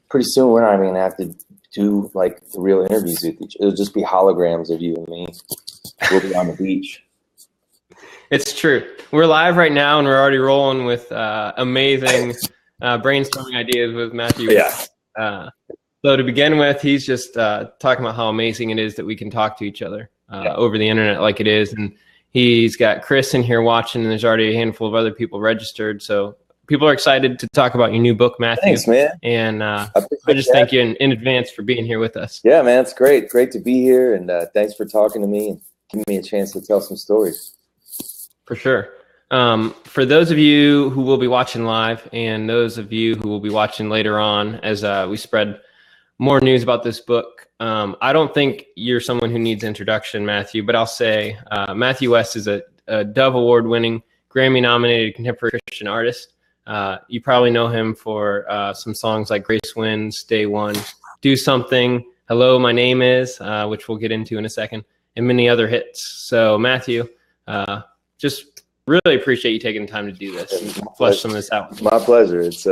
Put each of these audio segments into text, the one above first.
pretty soon we're not even gonna have to do like the real interviews with each. It'll just be holograms of you and me. We'll be on the beach. It's true. We're live right now, and we're already rolling with amazing brainstorming ideas with Matthew. Yeah. So to begin with, he's just talking about how amazing it is that we can talk to each other over the internet like it is. And he's got Chris in here watching, and there's already a handful of other people registered. So people are excited to talk about your new book, Matthew. Thanks, man. And I just thank you in advance for being here with us. Yeah, man, it's great. Great to be here. And thanks for talking to me and giving me a chance to tell some stories. For sure. For those of you who will be watching live and those of you who will be watching later on as we spread more news about this book, I don't think you're someone who needs introduction, Matthew, but I'll say Matthew West is a Dove Award-winning, Grammy-nominated contemporary Christian artist. You probably know him for some songs like Grace Wins, Day One, Do Something, Hello, My Name Is, which we'll get into in a second, and many other hits. So Matthew, just really appreciate you taking the time to do this and flesh some of this out. My pleasure. It's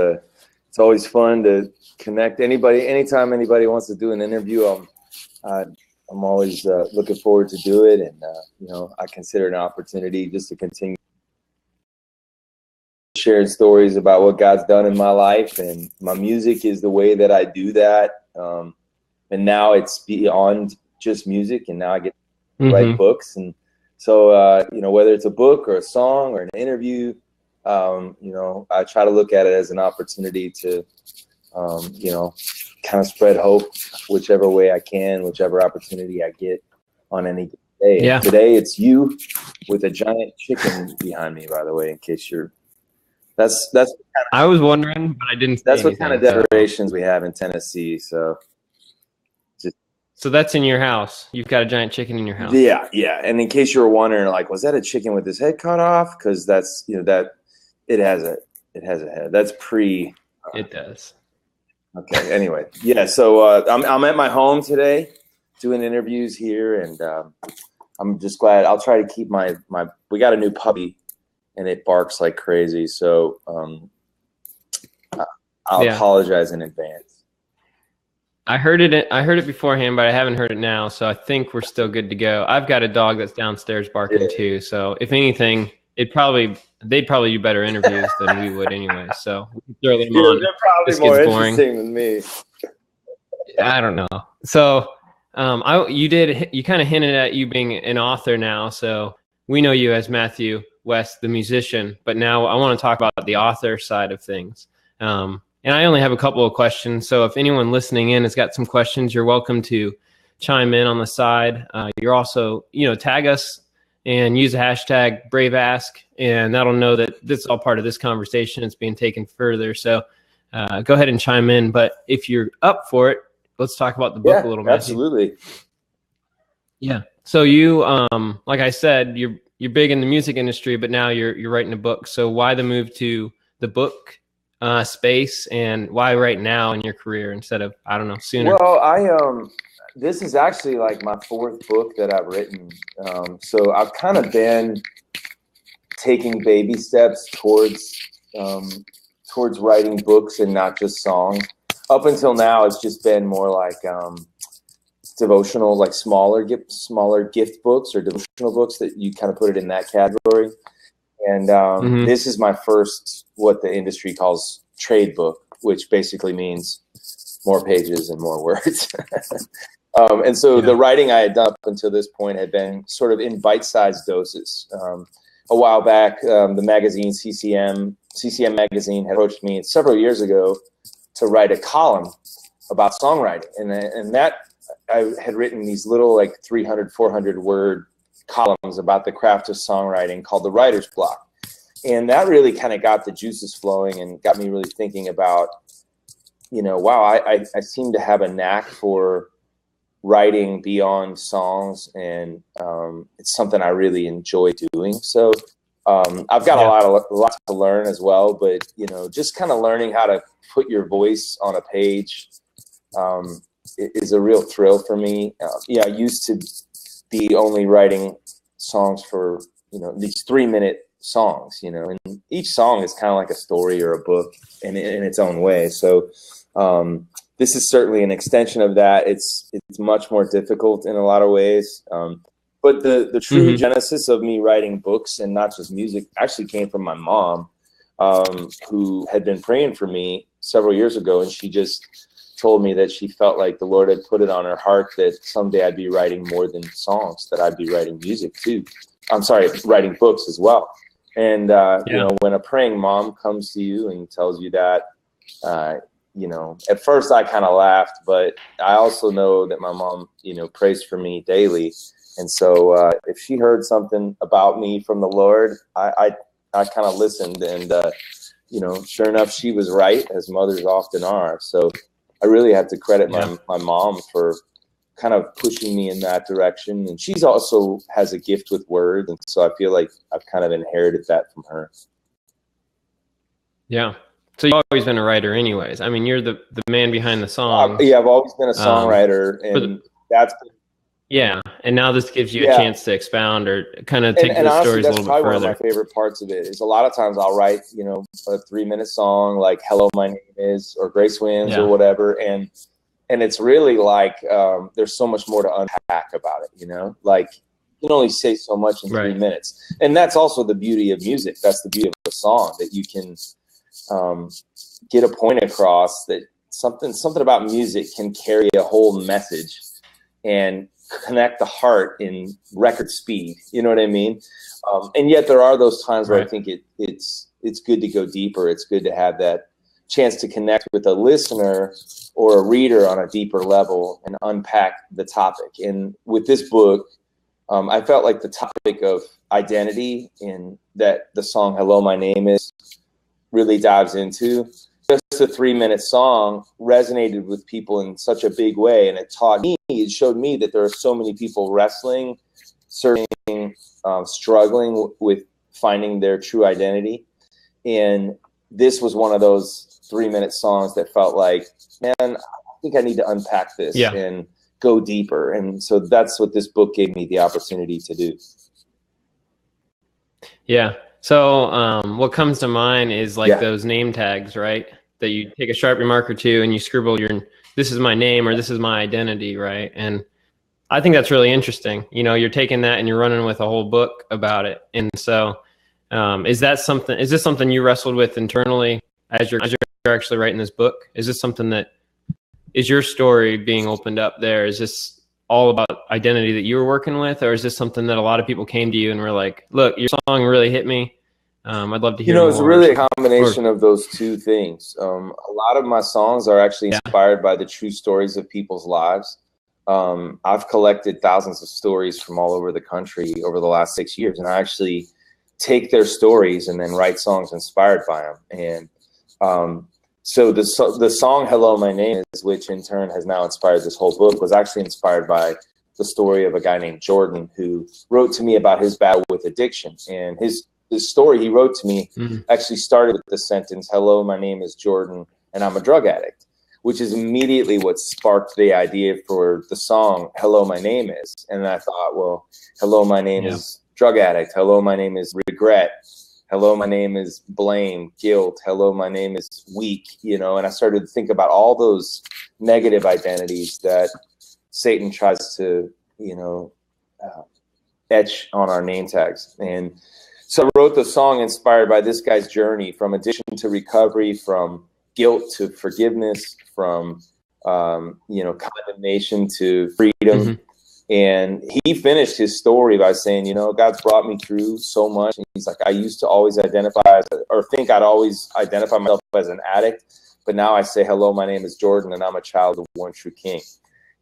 always fun to connect anytime anybody wants to do an interview. I'm always looking forward to do it, and I consider it an opportunity just to continue sharing stories about what God's done in my life, and my music is the way that I do that. And now it's beyond just music, and now I get to write books. And so, whether it's a book or a song or an interview, I try to look at it as an opportunity to, kind of spread hope whichever way I can, whichever opportunity I get on any day. Yeah. And today it's you with a giant chicken behind me, by the way, in case you're, that's I was wondering, but I didn't. That's what kind of decorations we have in Tennessee. So that's in your house. You've got a giant chicken in your house. Yeah, yeah. And in case you were wondering, like, was that a chicken with his head cut off? Because that's that it has a head. That's pre. It does. Okay. Anyway, yeah. So I'm at my home today, doing interviews here, and I'm just glad. I'll try to keep my. We got a new puppy, and it barks like crazy. So I'll apologize in advance. I heard it beforehand, but I haven't heard it now. So I think we're still good to go. I've got a dog that's downstairs barking too. So if anything, they'd probably do better interviews than we would anyway. So we can throw them on. They're probably more interesting than me. I don't know. So you kind of hinted at you being an author now. So we know you as Matthew West, the musician, but now I want to talk about the author side of things. And I only have a couple of questions. So if anyone listening in has got some questions, you're welcome to chime in on the side. You're also, tag us and use the hashtag BraveAsk, and that'll know that this is all part of this conversation. It's being taken further. So go ahead and chime in. But if you're up for it, let's talk about the book a little bit. Absolutely. Yeah. So you, like I said, you're big in the music industry, but now you're writing a book. So why the move to the book space, and why right now in your career instead of, I don't know, sooner? Well, this is actually like my fourth book that I've written. So I've kind of been taking baby steps towards writing books and not just songs. Up until now, it's just been more like devotional, like smaller gift books or devotional books that you kind of put it in that category. And this is my first, what the industry calls trade book, which basically means more pages and more words. And so the writing I had done up until this point had been sort of in bite-sized doses. A while back, the magazine CCM magazine had approached me several years ago to write a column about songwriting. And that I had written these little like 300, 400 word columns about the craft of songwriting called the writer's block. And that really kind of got the juices flowing and got me really thinking about, wow, I seem to have a knack for writing beyond songs, and it's something I really enjoy doing. So I've got a lot to learn as well, but just kind of learning how to put your voice on a page is a real thrill for me. I used to be only writing songs for these 3-minute songs, and each song is kind of like a story or a book in its own way. So This is certainly an extension of that. It's much more difficult in a lot of ways. But the true genesis of me writing books and not just music actually came from my mom, who had been praying for me several years ago, and she just told me that she felt like the Lord had put it on her heart that someday I'd be writing more than songs, that I'd be writing music too. I'm sorry, writing books as well. And you know, when a praying mom comes to you and tells you that, you know, at first I kind of laughed, but I also know that my mom, you know, prays for me daily. And so if she heard something about me from the Lord, I kind of listened, and you know, sure enough, she was right, as mothers often are. So I really have to credit my mom for kind of pushing me in that direction. And she's also has a gift with words, and so I feel like I've kind of inherited that from her. Yeah. So you've always been a writer anyways. I mean, you're the man behind the song. Yeah, I've always been a songwriter, and that's been, yeah, and now this gives you a chance to expound or kind of take and those honestly, stories a that's little bit probably further. one of my favorite parts of it is a lot of times I'll write, you know, a 3-minute song like "Hello, My Name Is" or "Grace Wins" or whatever, and it's really like there's so much more to unpack about it, you know, like you can only say so much in 3 minutes, and that's also the beauty of music. That's the beauty of a song, that you can get a point across, that something about music can carry a whole message and connect the heart in record speed. You know what I mean? And yet there are those times where I think it's good to go deeper. It's good to have that chance to connect with a listener or a reader on a deeper level and unpack the topic. And with this book, I felt like the topic of identity, in that the song "Hello, My Name Is" really dives into. Just a 3-minute song resonated with people in such a big way, and it showed me that there are so many people wrestling, searching, struggling with finding their true identity. And this was one of those 3-minute songs that felt like, man, I think I need to unpack this and go deeper. And so that's what this book gave me the opportunity to do. Yeah. So what comes to mind is like those name tags, right? That you take a Sharpie marker to and you scribble "this is my name" or "this is my identity," right? And I think that's really interesting. You know, you're taking that and you're running with a whole book about it. And so is this something you wrestled with internally as you're actually writing this book? Is this something that is your story being opened up there? Is this all about identity that you were working with, or is this something that a lot of people came to you and were like, "Look, your song really hit me. I'd love to hear." You know, it's really a combination of those two things. A lot of my songs are actually inspired by the true stories of people's lives. I've collected thousands of stories from all over the country over the last 6 years, and I actually take their stories and then write songs inspired by them. And so the song "Hello, My Name Is," which in turn has now inspired this whole book, was actually inspired by the story of a guy named Jordan, who wrote to me about his battle with addiction. And his story he wrote to me actually started with the sentence, "Hello, my name is Jordan, and I'm a drug addict," which is immediately what sparked the idea for the song "Hello, My Name Is." And I thought, well, hello, my name is drug addict. Hello, my name is regret. Hello, my name is blame, guilt. Hello, my name is weak, you know. And I started to think about all those negative identities that Satan tries to, you know, etch on our name tags. And so I wrote the song inspired by this guy's journey from addiction to recovery, from guilt to forgiveness, from you know, condemnation to freedom. And he finished his story by saying, you know, God's brought me through so much. And he's like, I used to always identify think I'd always identify myself as an addict, but now I say, hello, my name is Jordan, and I'm a child of the one true King.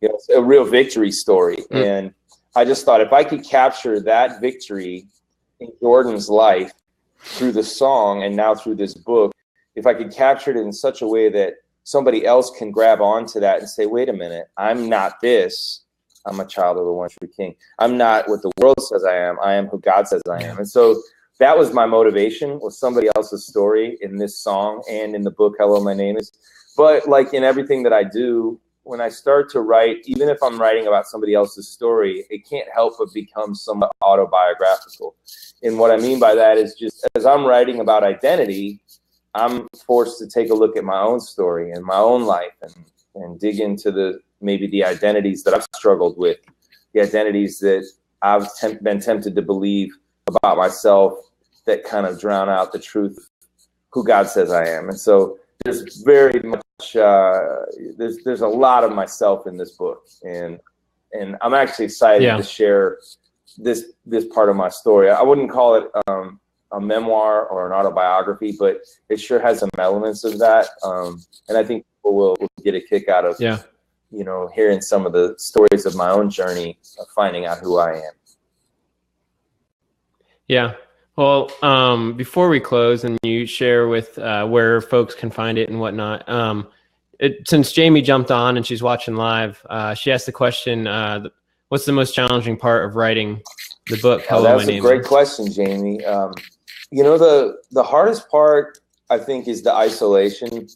You know, it's a real victory story. And I just thought, if I could capture that victory in Jordan's life through the song and now through this book, if I could capture it in such a way that somebody else can grab onto that and say, wait a minute, I'm not this. I'm a child of the one true King. I'm not what the world says I am who God says I am. And so that was my motivation, was somebody else's story in this song and in the book, Hello, My Name Is. But like in everything that I do, when I start to write, even if I'm writing about somebody else's story, it can't help but become somewhat autobiographical. And what I mean by that is, just as I'm writing about identity, I'm forced to take a look at my own story and my own life and dig into maybe the identities that I've struggled with, the identities that I've been tempted to believe about myself that kind of drown out the truth, who God says I am. And so there's very much, there's a lot of myself in this book. And I'm actually excited to share this part of my story. I wouldn't call it a memoir or an autobiography, but it sure has some elements of that. And I think people will get a kick out of, hearing some of the stories of my own journey of finding out who I am. Yeah. Well, before we close and you share with where folks can find it and whatnot, since Jamie jumped on and she's watching live, she asked the question, what's the most challenging part of writing the book? That was a great question, Jamie. The hardest part, I think, is the isolation.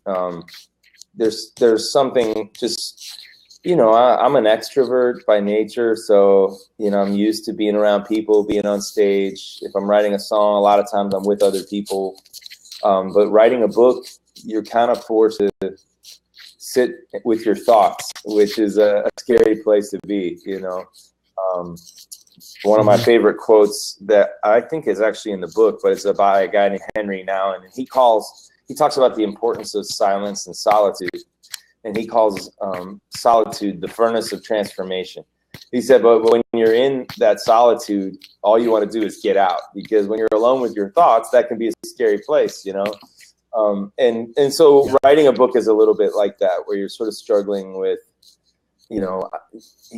There's something just, I'm an extrovert by nature. So, I'm used to being around people, being on stage. If I'm writing a song, a lot of times I'm with other people. But writing a book, you're kind of forced to sit with your thoughts, which is a scary place to be, One of my favorite quotes that I think is actually in the book, but it's by a guy named Henry Nouwen, and he talks about the importance of silence and solitude, and he calls solitude the furnace of transformation. He said, but when you're in that solitude, all you want to do is get out, because when you're alone with your thoughts, that can be a scary place, and so writing a book is a little bit like that, where you're sort of struggling with, you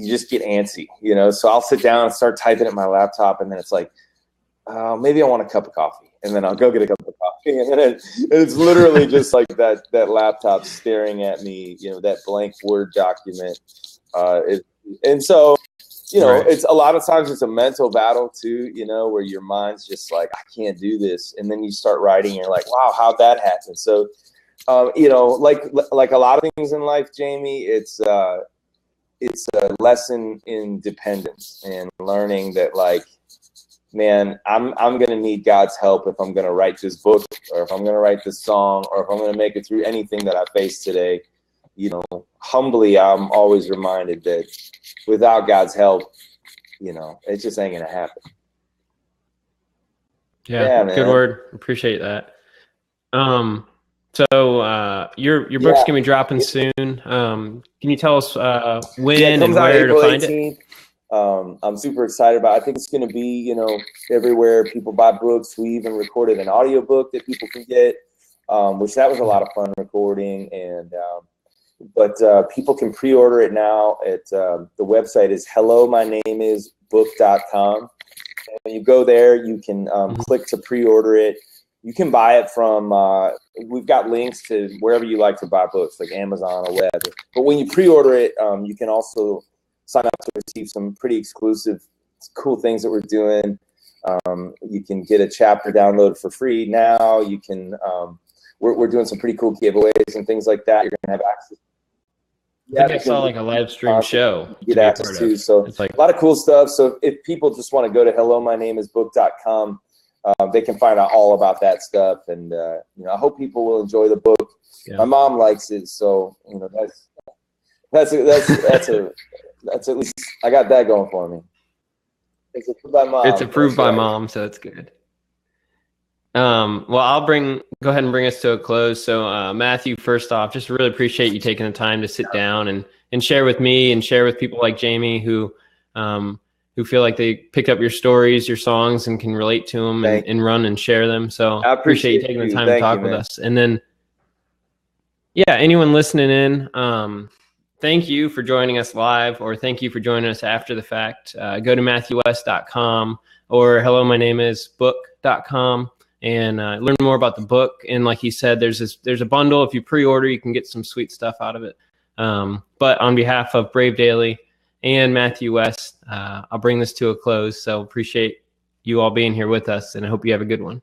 just get antsy, so I'll sit down and start typing at my laptop, and then it's like, maybe I want a cup of coffee, and then I'll go get a cup of coffee, and then it's literally just like that laptop staring at me, that blank Word document. And so, it's a lot of times it's a mental battle too, where your mind's just like, I can't do this. And then you start writing and you're like, wow, how'd that happen? So, like a lot of things in life, Jamie, it's a lesson in dependence and learning that, like, man, I'm going to need God's help if I'm going to write this book, or if I'm going to write this song, or if I'm going to make it through anything that I face today. Humbly, I'm always reminded that without God's help, it just ain't going to happen. Yeah, good word. Appreciate that. So your book's gonna be dropping soon. Can you tell us when and where to find it? I'm super excited about it. I think it's going to be, everywhere people buy books. We even recorded an audiobook that people can get, which that was a lot of fun recording. And but people can pre-order it now at the website is hellomynameisbook.com. And when you go there, you can click to pre-order it. You can buy it from, we've got links to wherever you like to buy books, like Amazon or web. But when you pre-order it, you can also sign up to receive some pretty exclusive, cool things that we're doing. You can get a chapter downloaded for free now. You can, we're doing some pretty cool giveaways and things like that. You're going to have access. I think I saw like a live stream show. Get access to. So it's like a lot of cool stuff. So if people just want to go to hellomynameisbook.com, they can find out all about that stuff. And, I hope people will enjoy the book. Yeah. My mom likes it. So, that's at least I got that going for me. It's approved by mom. It's approved by mom, so it's good. Well, I'll go ahead and bring us to a close. So, Matthew, first off, just really appreciate you taking the time to sit down and share with me and share with people like Jamie who feel like they pick up your stories, your songs, and can relate to them and run and share them. So I appreciate you taking the time to talk with us. And then, anyone listening in, thank you for joining us live, or thank you for joining us after the fact. Go to MatthewWest.com or hellomynameisbook.com and learn more about the book. And like he said, there's a bundle. If you pre-order, you can get some sweet stuff out of it. But on behalf of Brave Daily and Matthew West, I'll bring this to a close. So appreciate you all being here with us, and I hope you have a good one.